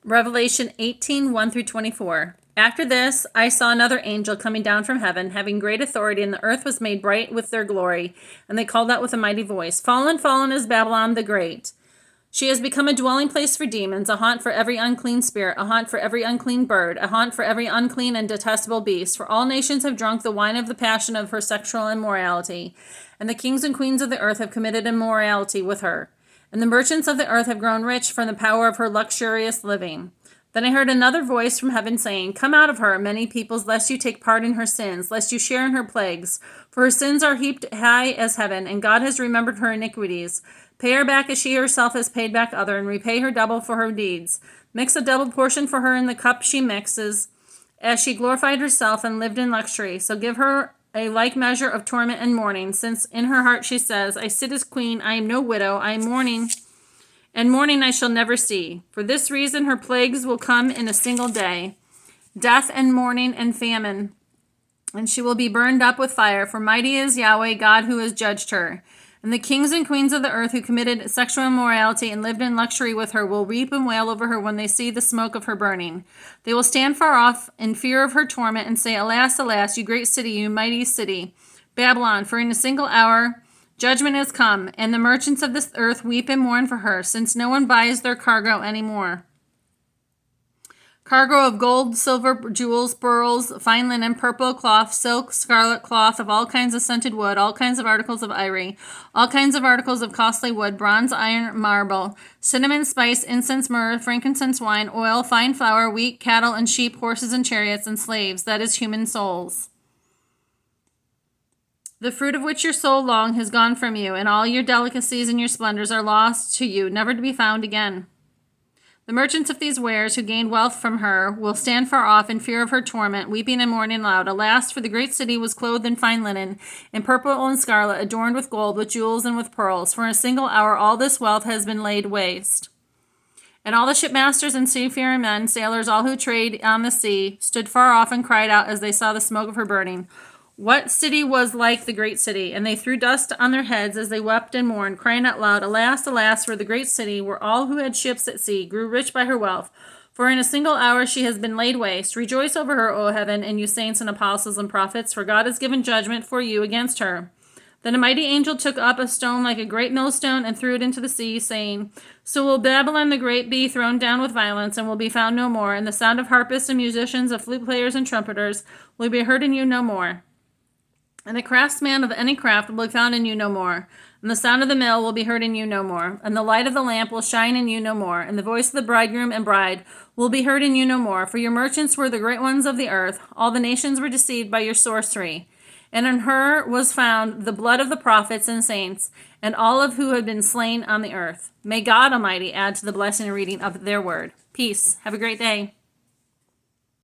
Revelation 18, 1 through 24. After this, I saw another angel coming down from heaven, having great authority, and the earth was made bright with their glory. And they called out with a mighty voice, Fallen, fallen is Babylon the Great. She has become a dwelling place for demons, a haunt for every unclean spirit, a haunt for every unclean bird, a haunt for every unclean and detestable beast. For all nations have drunk the wine of the passion of her sexual immorality, and the kings and queens of the earth have committed immorality with her. And the merchants of the earth have grown rich from the power of her luxurious living. Then I heard another voice from heaven saying, Come out of her, many peoples, lest you take part in her sins, lest you share in her plagues. For her sins are heaped high as heaven, and God has remembered her iniquities. Pay her back as she herself has paid back other, and repay her double for her deeds. Mix a double portion for her in the cup she mixes, as she glorified herself and lived in luxury. So give her a like measure of torment and mourning, since in her heart she says, I sit as queen, I am no widow, I am mourning, and mourning I shall never see. For this reason her plagues will come in a single day, death and mourning and famine, and she will be burned up with fire, for mighty is Yahweh, God who has judged her. And the kings and queens of the earth who committed sexual immorality and lived in luxury with her will weep and wail over her when they see the smoke of her burning. They will stand far off in fear of her torment and say, Alas, alas, you great city, you mighty city, Babylon, for in a single hour judgment has come, and the merchants of this earth weep and mourn for her, since no one buys their cargo any more. Cargo of gold, silver, jewels, pearls, fine linen, purple cloth, silk, scarlet cloth, of all kinds of scented wood, all kinds of articles of ivory, all kinds of articles of costly wood, bronze, iron, marble, cinnamon, spice, incense, myrrh, frankincense, wine, oil, fine flour, wheat, cattle, and sheep, horses and chariots, and slaves, that is, human souls. The fruit of which your soul longed has gone from you, and all your delicacies and your splendors are lost to you, never to be found again. The merchants of these wares who gained wealth from her will stand far off in fear of her torment, weeping and mourning loud. Alas, for the great city was clothed in fine linen, in purple and scarlet, adorned with gold, with jewels, and with pearls. For in a single hour all this wealth has been laid waste. And all the shipmasters and seafaring men, sailors, all who trade on the sea, stood far off and cried out as they saw the smoke of her burning. What city was like the great city? And they threw dust on their heads as they wept and mourned, crying out loud, Alas, alas, for the great city, where all who had ships at sea grew rich by her wealth. For in a single hour she has been laid waste. Rejoice over her, O heaven, and you saints and apostles and prophets, for God has given judgment for you against her. Then a mighty angel took up a stone like a great millstone and threw it into the sea, saying, So will Babylon the Great be thrown down with violence, and will be found no more, and the sound of harpists and musicians, of flute players and trumpeters, will be heard in you no more. And the craftsman of any craft will be found in you no more. And the sound of the mill will be heard in you no more. And the light of the lamp will shine in you no more. And the voice of the bridegroom and bride will be heard in you no more. For your merchants were the great ones of the earth. All the nations were deceived by your sorcery. And in her was found the blood of the prophets and saints, and all of who had been slain on the earth. May God Almighty add to the blessing and reading of their word. Peace. Have a great day.